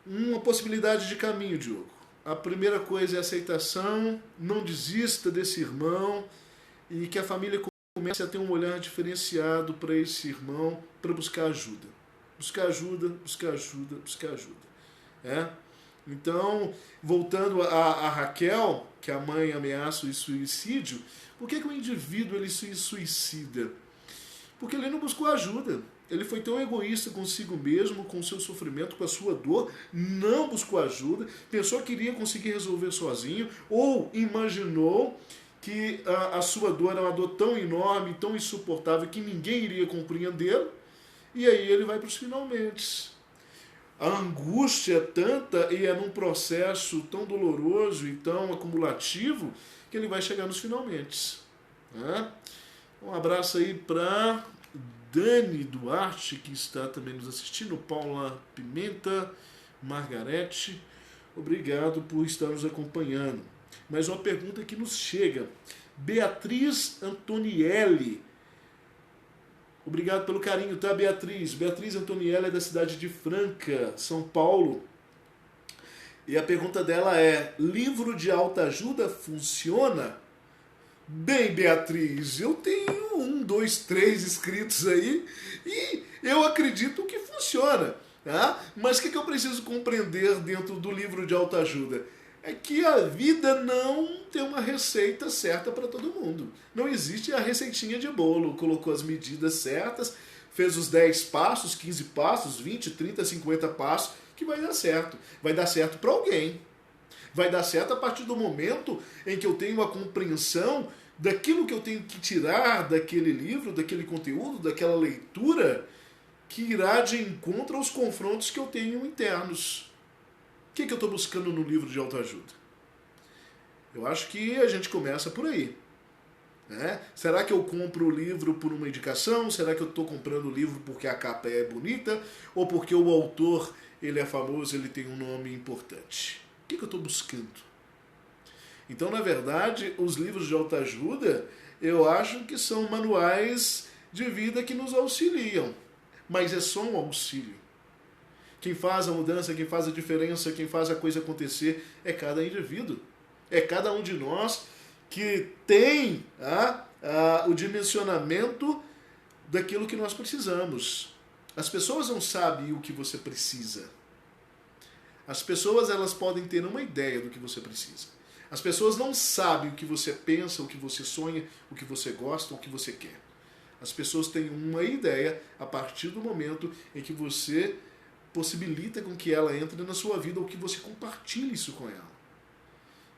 uma possibilidade de caminho, Diogo. A primeira coisa é a aceitação, não desista desse irmão e que a família comece a ter um olhar diferenciado para esse irmão, para buscar ajuda. Buscar ajuda, buscar ajuda, buscar ajuda. Então, voltando a Raquel, que a mãe ameaça o suicídio, por que o indivíduo ele se suicida? Porque ele não buscou ajuda. Ele foi tão egoísta consigo mesmo, com o seu sofrimento, com a sua dor, não buscou ajuda, pensou que iria conseguir resolver sozinho, ou imaginou que a sua dor era uma dor tão enorme, tão insuportável, que ninguém iria compreendê-lo, e aí ele vai para os finalmente. A angústia é tanta e é num processo tão doloroso e tão acumulativo que ele vai chegar nos finalmente. Né? Um abraço aí para Dani Duarte, que está também nos assistindo, Paula Pimenta, Margarete, obrigado por estar nos acompanhando. Mas uma pergunta que nos chega, Beatriz Antonielli, obrigado pelo carinho, tá, Beatriz? Beatriz Antonielli é da cidade de Franca, São Paulo. E a pergunta dela é, livro de autoajuda funciona? Bem, Beatriz, eu tenho 1, 2, 3 inscritos aí e eu acredito que funciona. Tá? Mas o que eu preciso compreender dentro do livro de autoajuda? É que a vida não tem uma receita certa para todo mundo. Não existe a receitinha de bolo, colocou as medidas certas, fez os 10 passos, 15 passos, 20, 30, 50 passos, que vai dar certo. Vai dar certo para alguém. Vai dar certo a partir do momento em que eu tenho uma compreensão daquilo que eu tenho que tirar daquele livro, daquele conteúdo, daquela leitura, que irá de encontro aos confrontos que eu tenho internos. O que eu estou buscando no livro de autoajuda? Eu acho que a gente começa por aí. Né? Será que eu compro o livro por uma indicação? Será que eu estou comprando o livro porque a capa é bonita? Ou porque o autor ele é famoso, ele tem um nome importante? O que eu estou buscando? Então, na verdade, os livros de autoajuda, eu acho que são manuais de vida que nos auxiliam. Mas é só um auxílio. Quem faz a mudança, quem faz a diferença, quem faz a coisa acontecer é cada indivíduo. É cada um de nós que tem o dimensionamento daquilo que nós precisamos. As pessoas não sabem o que você precisa. As pessoas elas podem ter uma ideia do que você precisa. As pessoas não sabem o que você pensa, o que você sonha, o que você gosta, o que você quer. As pessoas têm uma ideia a partir do momento em que você possibilita com que ela entre na sua vida ou que você compartilhe isso com ela.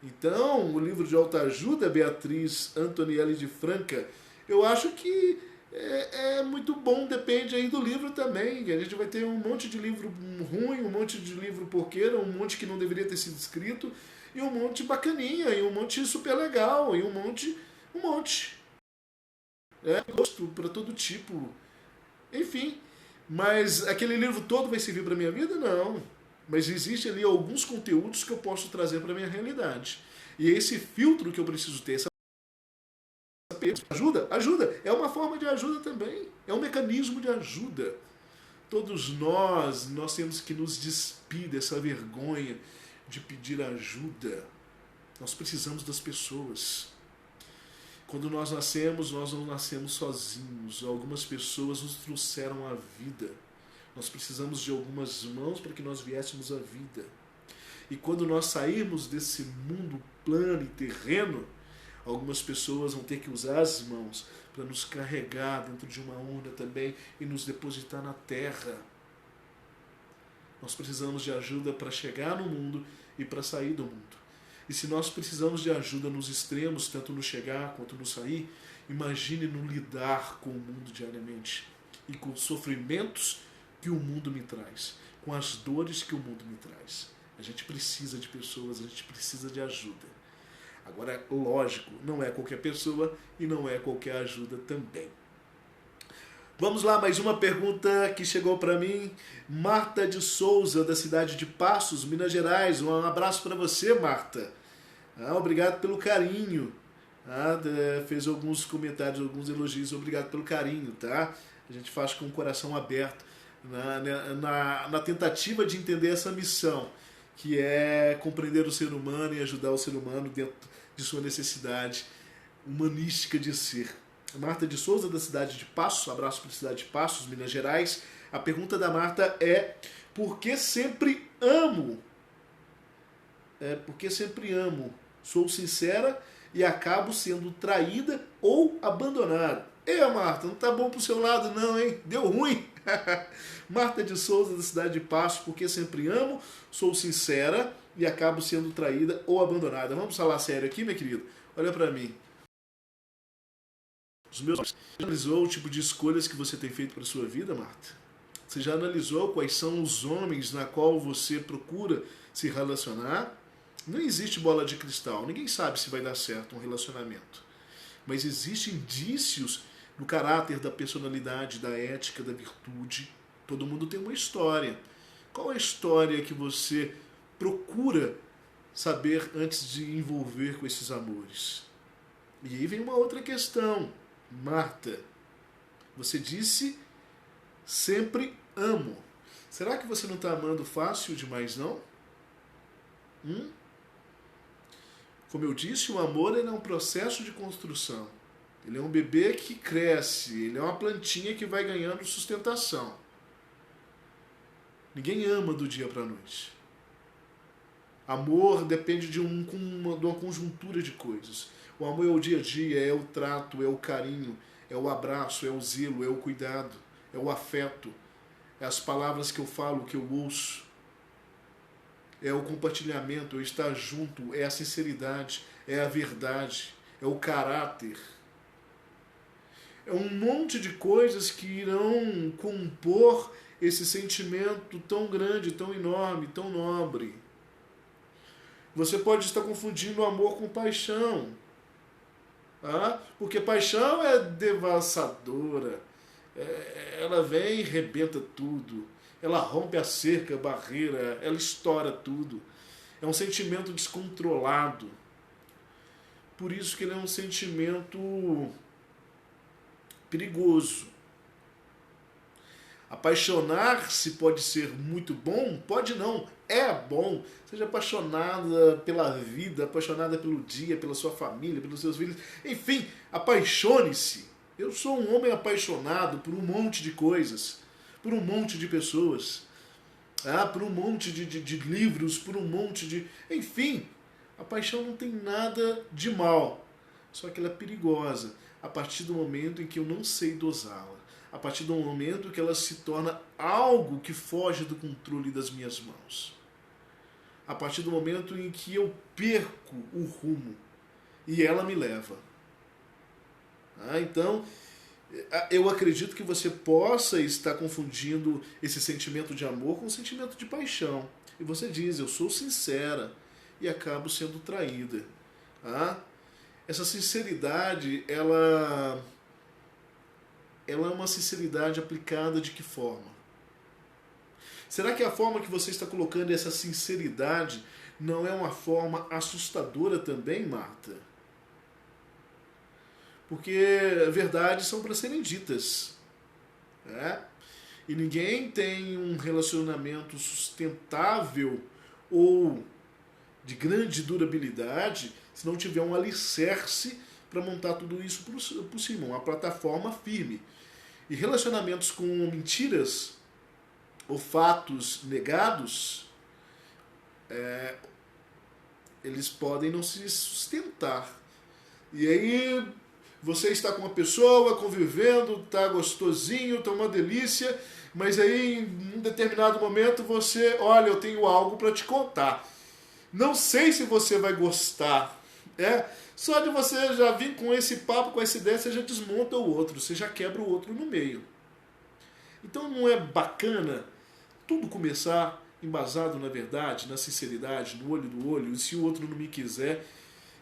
Então, o livro de autoajuda, Beatriz Antonielli de Franca, eu acho que é muito bom, depende aí do livro também. A gente vai ter um monte de livro ruim, um monte de livro porqueira, um monte que não deveria ter sido escrito, e um monte bacaninha, e um monte super legal, e um monte. Gosto para todo tipo. Enfim, mas aquele livro todo vai servir para minha vida? Não. Mas existe ali alguns conteúdos que eu posso trazer para minha realidade. E é esse filtro que eu preciso ter, essa ajuda. É uma forma de ajuda também. É um mecanismo de ajuda. Todos nós temos que nos despir dessa vergonha de pedir ajuda. Nós precisamos das pessoas. Quando nós nascemos, nós não nascemos sozinhos. Algumas pessoas nos trouxeram a vida. Nós precisamos de algumas mãos para que nós viéssemos à vida. E quando nós sairmos desse mundo plano e terreno, algumas pessoas vão ter que usar as mãos para nos carregar dentro de uma urna também e nos depositar na terra. Nós precisamos de ajuda para chegar no mundo e para sair do mundo. E se nós precisamos de ajuda nos extremos, tanto no chegar quanto no sair, imagine no lidar com o mundo diariamente e com os sofrimentos que o mundo me traz, com as dores que o mundo me traz. A gente precisa de pessoas, a gente precisa de ajuda. Agora, lógico, não é qualquer pessoa e não é qualquer ajuda também. Vamos lá, mais uma pergunta que chegou para mim. Marta de Souza, da cidade de Passos, Minas Gerais. Um abraço para você, Marta. Obrigado pelo carinho. Fez alguns comentários, alguns elogios. Obrigado pelo carinho, tá? A gente faz com o coração aberto na tentativa de entender essa missão, que é compreender o ser humano e ajudar o ser humano dentro de sua necessidade humanística de ser. Marta de Souza, da cidade de Passos, abraço para a cidade de Passos, Minas Gerais. A pergunta da Marta é: por que sempre amo? Porque sempre amo. Sou sincera e acabo sendo traída ou abandonada. Marta, não tá bom pro seu lado não, hein? Deu ruim. Marta de Souza, da cidade de Passos, porque sempre amo, sou sincera e acabo sendo traída ou abandonada. Vamos falar sério aqui, minha querida? Olha para mim. Os meus... Você analisou o tipo de escolhas que você tem feito para sua vida, Marta? Você já analisou quais são os homens na qual você procura se relacionar? Não existe bola de cristal. Ninguém sabe se vai dar certo um relacionamento. Mas existem indícios no caráter, da personalidade, da ética, da virtude. Todo mundo tem uma história. Qual é a história que você procura saber antes de envolver com esses amores? E aí vem uma outra questão. Marta, você disse sempre amo. Será que você não está amando fácil demais, não? Como eu disse, o amor ele é um processo de construção. Ele é um bebê que cresce, ele é uma plantinha que vai ganhando sustentação. Ninguém ama do dia para a noite. Amor depende de uma conjuntura de coisas. O amor é o dia a dia, é o trato, é o carinho, é o abraço, é o zelo, é o cuidado, é o afeto, é as palavras que eu falo, que eu ouço, é o compartilhamento, é o estar junto, é a sinceridade, é a verdade, é o caráter. É um monte de coisas que irão compor esse sentimento tão grande, tão enorme, tão nobre. Você pode estar confundindo amor com paixão. Porque paixão é devassadora. Ela vem e rebenta tudo. Ela rompe a cerca, a barreira, ela estoura tudo. É um sentimento descontrolado. Por isso que ele é um sentimento perigoso. Apaixonar-se pode ser muito bom? Pode não, é bom. Seja apaixonada pela vida, apaixonada pelo dia, pela sua família, pelos seus filhos. Enfim, apaixone-se. Eu sou um homem apaixonado por um monte de coisas, por um monte de pessoas, por um monte de livros, por um monte de... Enfim, a paixão não tem nada de mal, só que ela é perigosa a partir do momento em que eu não sei dosá-la. A partir do momento que ela se torna algo que foge do controle das minhas mãos. A partir do momento em que eu perco o rumo e ela me leva. Então, eu acredito que você possa estar confundindo esse sentimento de amor com o sentimento de paixão. E você diz, eu sou sincera e acabo sendo traída. Essa sinceridade, ela é uma sinceridade aplicada de que forma? Será que a forma que você está colocando essa sinceridade não é uma forma assustadora também, Marta? Porque verdades são para serem ditas. E ninguém tem um relacionamento sustentável ou de grande durabilidade se não tiver um alicerce para montar tudo isso por cima, uma plataforma firme. E relacionamentos com mentiras ou fatos negados, eles podem não se sustentar. E aí você está com uma pessoa convivendo, tá gostosinho, tá uma delícia, mas aí em um determinado momento você, olha, eu tenho algo para te contar. Não sei se você vai gostar. Só de você já vir com esse papo, com essa ideia, você já desmonta o outro, você já quebra o outro no meio. Então não é bacana tudo começar embasado na verdade, na sinceridade, no olho do olho, e se o outro não me quiser,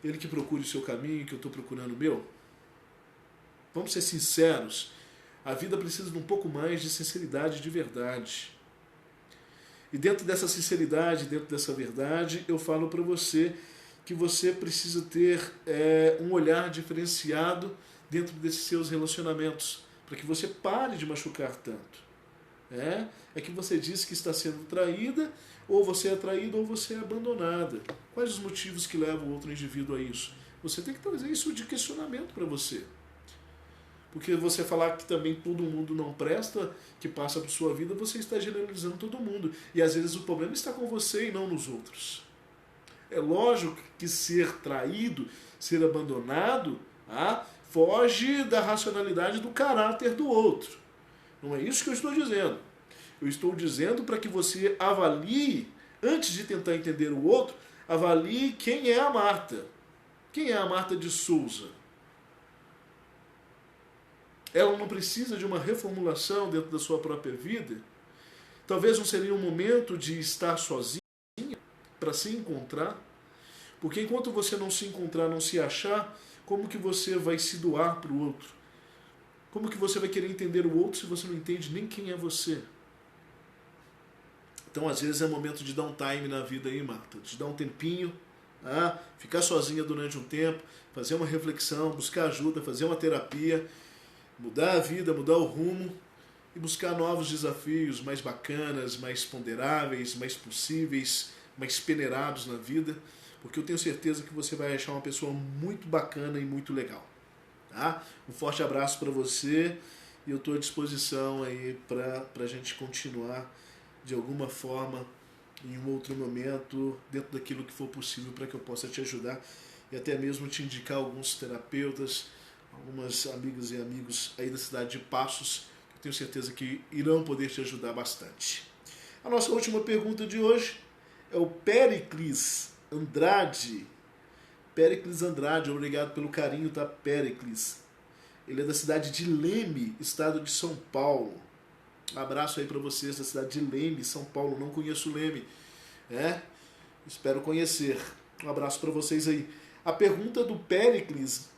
ele que procure o seu caminho, que eu estou procurando o meu? Vamos ser sinceros, a vida precisa de um pouco mais de sinceridade de verdade. E dentro dessa sinceridade, dentro dessa verdade, eu falo para você que você precisa ter um olhar diferenciado dentro desses seus relacionamentos, para que você pare de machucar tanto. É que você diz que está sendo traída, ou você é traída, ou você é abandonada. Quais os motivos que levam o outro indivíduo a isso? Você tem que trazer isso de questionamento para você. Porque você falar que também todo mundo não presta, que passa por sua vida, você está generalizando todo mundo. E às vezes o problema está com você e não nos outros. É lógico que ser traído, ser abandonado, foge da racionalidade do caráter do outro. Não é isso que eu estou dizendo. Eu estou dizendo para que você avalie, antes de tentar entender o outro, avalie quem é a Marta. Quem é a Marta de Souza? Ela não precisa de uma reformulação dentro da sua própria vida? Talvez não seria um momento de estar sozinho para se encontrar, porque enquanto você não se encontrar, não se achar, como que você vai se doar para o outro? Como que você vai querer entender o outro se você não entende nem quem é você? Então, às vezes, é momento de dar um time na vida aí, Marta. De dar um tempinho, ficar sozinha durante um tempo, fazer uma reflexão, buscar ajuda, fazer uma terapia, mudar a vida, mudar o rumo e buscar novos desafios mais bacanas, mais ponderáveis, mais possíveis, mais peneirados na vida, porque eu tenho certeza que você vai achar uma pessoa muito bacana e muito legal. Tá? Um forte abraço para você e eu estou à disposição aí para a gente continuar de alguma forma em um outro momento, dentro daquilo que for possível para que eu possa te ajudar e até mesmo te indicar alguns terapeutas, algumas amigas e amigos aí da cidade de Passos, que eu tenho certeza que irão poder te ajudar bastante. A nossa última pergunta de hoje é o Pericles Andrade. Pericles Andrade, obrigado pelo carinho, tá, Pericles? Ele é da cidade de Leme, estado de São Paulo. Um abraço aí para vocês da cidade de Leme, São Paulo. Não conheço Leme, espero conhecer. Um abraço para vocês aí. A pergunta do Pericles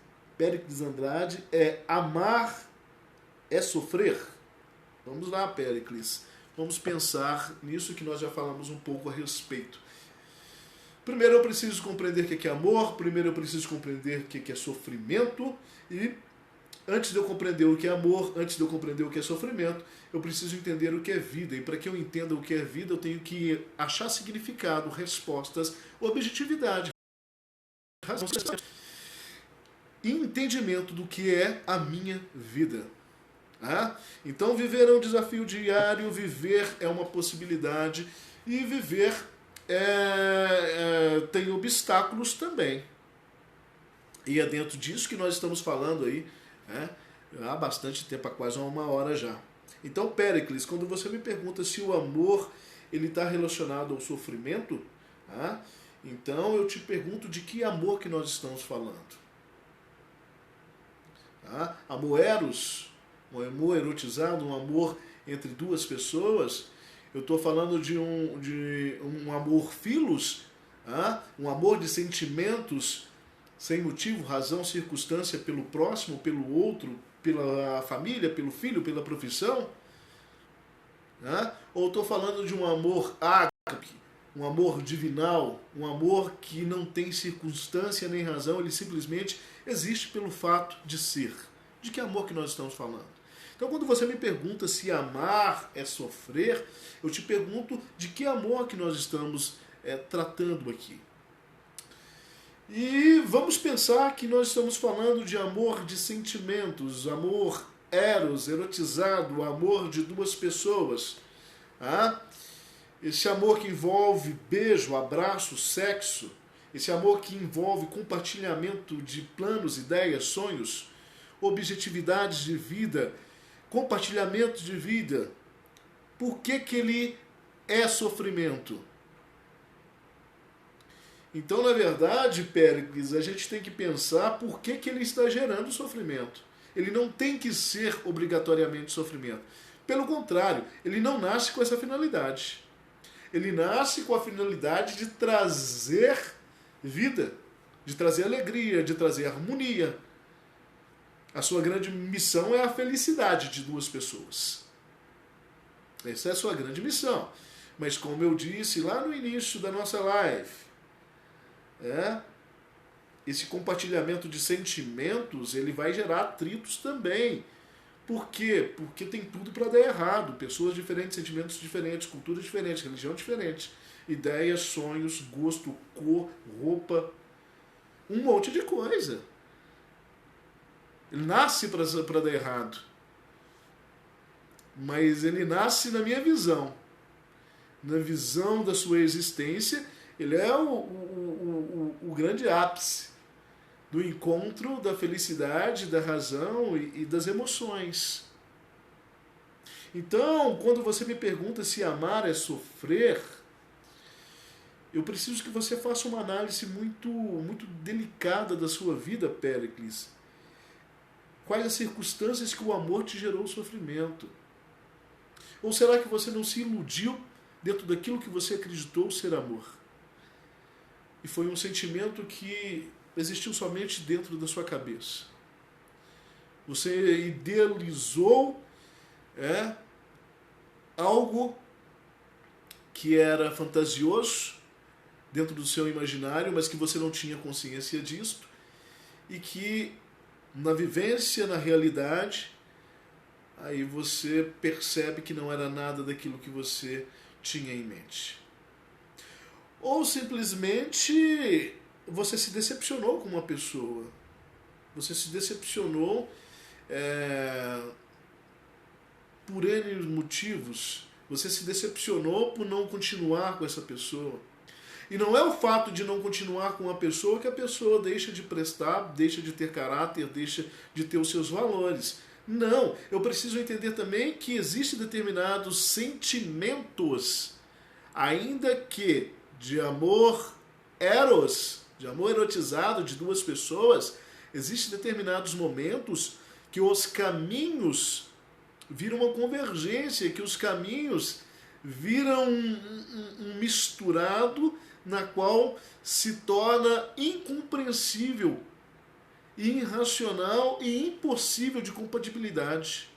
Andrade é: amar é sofrer? Vamos lá, Pericles. Vamos pensar nisso que nós já falamos um pouco a respeito. Primeiro eu preciso compreender o que é amor, primeiro eu preciso compreender o que é sofrimento, e antes de eu compreender o que é amor, antes de eu compreender o que é sofrimento, eu preciso entender o que é vida. E para que eu entenda o que é vida, eu tenho que achar significado, respostas, objetividade, razão e entendimento do que é a minha vida. Então viver é um desafio diário, viver é uma possibilidade e viver tem obstáculos também. E é dentro disso que nós estamos falando aí há bastante tempo, há quase 1 hora já. Então, Péricles, quando você me pergunta se o amor ele está relacionado ao sofrimento, então eu te pergunto de que amor que nós estamos falando. Amor eros, um amor erotizado, um amor entre duas pessoas. Eu estou falando de um amor filos, um amor de sentimentos sem motivo, razão, circunstância pelo próximo, pelo outro, pela família, pelo filho, pela profissão. Ou estou falando de um amor ágape, um amor divinal, um amor que não tem circunstância nem razão, ele simplesmente existe pelo fato de ser. De que amor que nós estamos falando? Então, quando você me pergunta se amar é sofrer, eu te pergunto de que amor que nós estamos tratando aqui. E vamos pensar que nós estamos falando de amor de sentimentos, amor eros, erotizado, amor de duas pessoas. Esse amor que envolve beijo, abraço, sexo, esse amor que envolve compartilhamento de planos, ideias, sonhos, objetividades de vida, compartilhamento de vida. Por que ele é sofrimento? Então, na verdade, Péricles, a gente tem que pensar por que ele está gerando sofrimento. Ele não tem que ser obrigatoriamente sofrimento. Pelo contrário, ele não nasce com essa finalidade. Ele nasce com a finalidade de trazer vida, de trazer alegria, de trazer harmonia. A sua grande missão é a felicidade de duas pessoas. Essa é a sua grande missão. Mas como eu disse lá no início da nossa live, esse compartilhamento de sentimentos ele vai gerar atritos também. Por quê? Porque tem tudo para dar errado. Pessoas diferentes, sentimentos diferentes, culturas diferentes, religião diferente, ideias, sonhos, gosto, cor, roupa, um monte de coisa. Ele nasce para dar errado. Mas ele nasce na minha visão. Na visão da sua existência, ele é o grande ápice do encontro da felicidade, da razão e das emoções. Então, quando você me pergunta se amar é sofrer, eu preciso que você faça uma análise muito, muito delicada da sua vida, Péricles. Quais as circunstâncias que o amor te gerou sofrimento? Ou será que você não se iludiu dentro daquilo que você acreditou ser amor? E foi um sentimento que existiu somente dentro da sua cabeça. Você idealizou algo que era fantasioso dentro do seu imaginário, mas que você não tinha consciência disso, e que na vivência, na realidade, aí você percebe que não era nada daquilo que você tinha em mente. Ou simplesmente você se decepcionou com uma pessoa. Você se decepcionou por N motivos. Você se decepcionou por não continuar com essa pessoa. E não é o fato de não continuar com uma pessoa que a pessoa deixa de prestar, deixa de ter caráter, deixa de ter os seus valores. Não, eu preciso entender também que existem determinados sentimentos, ainda que de amor eros, de amor erotizado de duas pessoas, existem determinados momentos que os caminhos viram uma convergência, que os caminhos viram um misturado na qual se torna incompreensível, irracional e impossível de compatibilidade.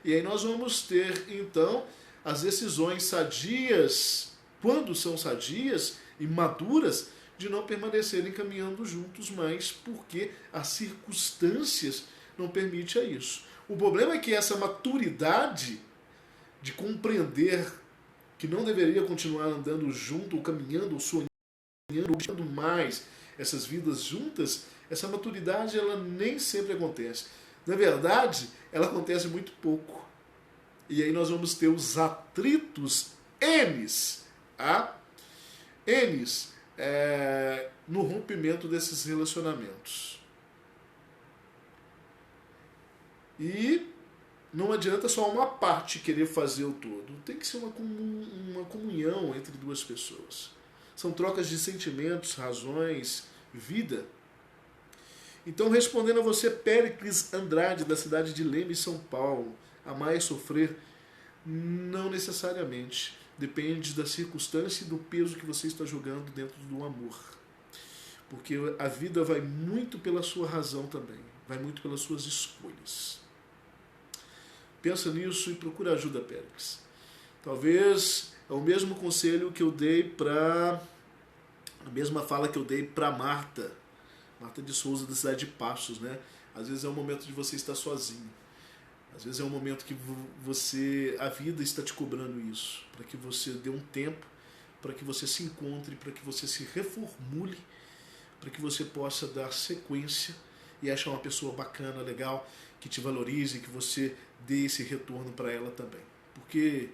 E aí nós vamos ter, então, as decisões sadias, quando são sadias e maduras, de não permanecerem caminhando juntos mais, porque as circunstâncias não permitem isso. O problema é que essa maturidade de compreender que não deveria continuar andando junto, ou caminhando, ou sonhando, ou buscando mais essas vidas juntas, essa maturidade ela nem sempre acontece. Na verdade, ela acontece muito pouco. E aí nós vamos ter os atritos N's, N's no rompimento desses relacionamentos. E não adianta só uma parte querer fazer o todo. Tem que ser uma comunhão entre duas pessoas. São trocas de sentimentos, razões, vida. Então, respondendo a você, Péricles Andrade, da cidade de Leme, São Paulo, amar e sofrer? Não necessariamente. Depende da circunstância e do peso que você está jogando dentro do amor. Porque a vida vai muito pela sua razão também. Vai muito pelas suas escolhas. Pensa nisso e procura ajuda, Péricles. Talvez é o mesmo conselho que eu dei para... a mesma fala que eu dei para Marta de Souza, da cidade de Passos, né? Às vezes é um momento de você estar sozinho. Às vezes é um momento que a vida está te cobrando isso, para que você dê um tempo, para que você se encontre, para que você se reformule, para que você possa dar sequência e achar uma pessoa bacana, legal, que te valorize, que você dê esse retorno para ela também. Porque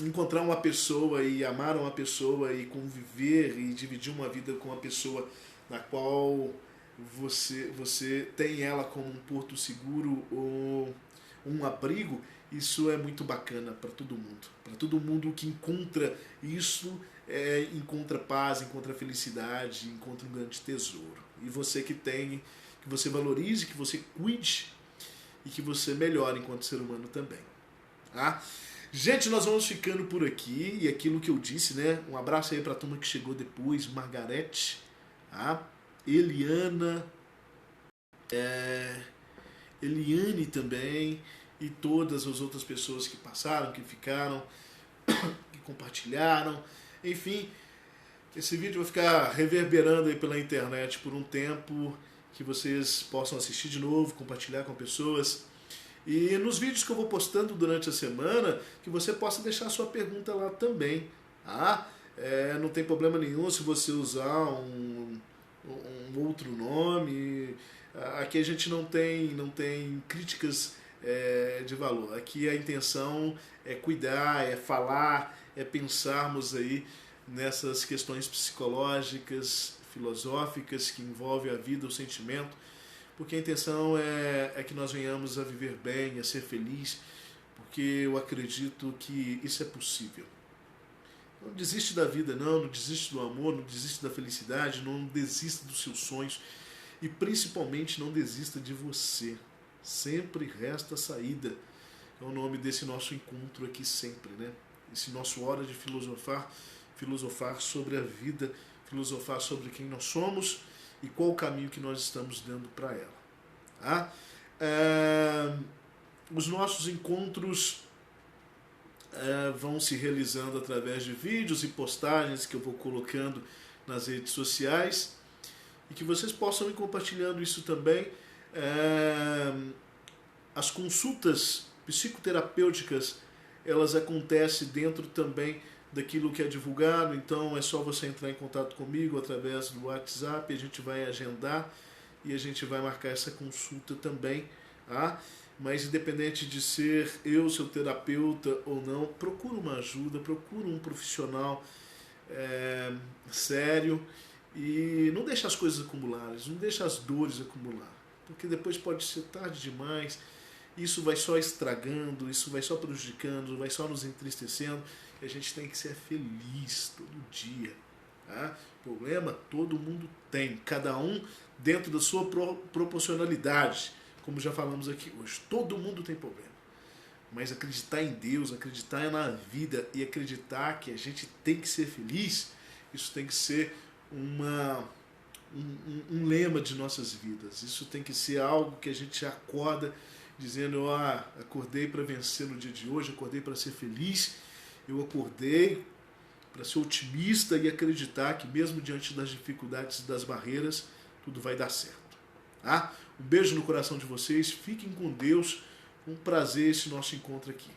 encontrar uma pessoa e amar uma pessoa e conviver e dividir uma vida com uma pessoa na qual você tem ela como um porto seguro ou um abrigo, isso é muito bacana para todo mundo. Para todo mundo que encontra isso, encontra paz, encontra felicidade, encontra um grande tesouro. E você que tem, que você valorize, que você cuide e que você melhore enquanto ser humano também. Tá? Gente, nós vamos ficando por aqui. E aquilo que eu disse, né? Um abraço aí para a turma que chegou depois. Margarete, tá? Eliana, Eliane também, e todas as outras pessoas que passaram, que ficaram, que compartilharam. Enfim, esse vídeo vai ficar reverberando aí pela internet por um tempo, que vocês possam assistir de novo, compartilhar com pessoas. E nos vídeos que eu vou postando durante a semana, que você possa deixar a sua pergunta lá também. Não tem problema nenhum se você usar um outro nome. Aqui a gente não tem críticas de valor. Aqui a intenção é cuidar, é falar, é pensarmos aí nessas questões psicológicas, filosóficas que envolvem a vida, o sentimento, porque a intenção é que nós venhamos a viver bem, a ser feliz, porque eu acredito que isso é possível. Não desiste da vida, não desiste do amor, não desiste da felicidade, não desista dos seus sonhos e principalmente não desista de você. Sempre resta saída. É o nome desse nosso encontro aqui sempre, né? Esse nosso hora de filosofar, filosofar sobre a vida, filosofar sobre quem nós somos e qual o caminho que nós estamos dando para ela. Tá? Os nossos encontros vão se realizando através de vídeos e postagens que eu vou colocando nas redes sociais e que vocês possam ir compartilhando isso também. As consultas psicoterapêuticas, elas acontecem dentro também daquilo que é divulgado, então é só você entrar em contato comigo através do WhatsApp, a gente vai agendar e a gente vai marcar essa consulta também, tá? Mas independente de ser eu seu terapeuta ou não, procura uma ajuda, procura um profissional sério e não deixa as coisas acumularem, não deixa as dores acumular, porque depois pode ser tarde demais, isso vai só estragando, isso vai só prejudicando, vai só nos entristecendo, e a gente tem que ser feliz todo dia. Tá? Problema todo mundo tem, cada um dentro da sua proporcionalidade, como já falamos aqui hoje. Todo mundo tem problema. Mas acreditar em Deus, acreditar na vida e acreditar que a gente tem que ser feliz, isso tem que ser um lema de nossas vidas. Isso tem que ser algo que a gente acorda dizendo, acordei para vencer no dia de hoje, acordei para ser feliz, eu acordei para ser otimista e acreditar que mesmo diante das dificuldades e das barreiras, tudo vai dar certo. Tá? Um beijo no coração de vocês, fiquem com Deus, um prazer esse nosso encontro aqui.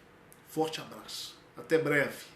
Forte abraço, até breve.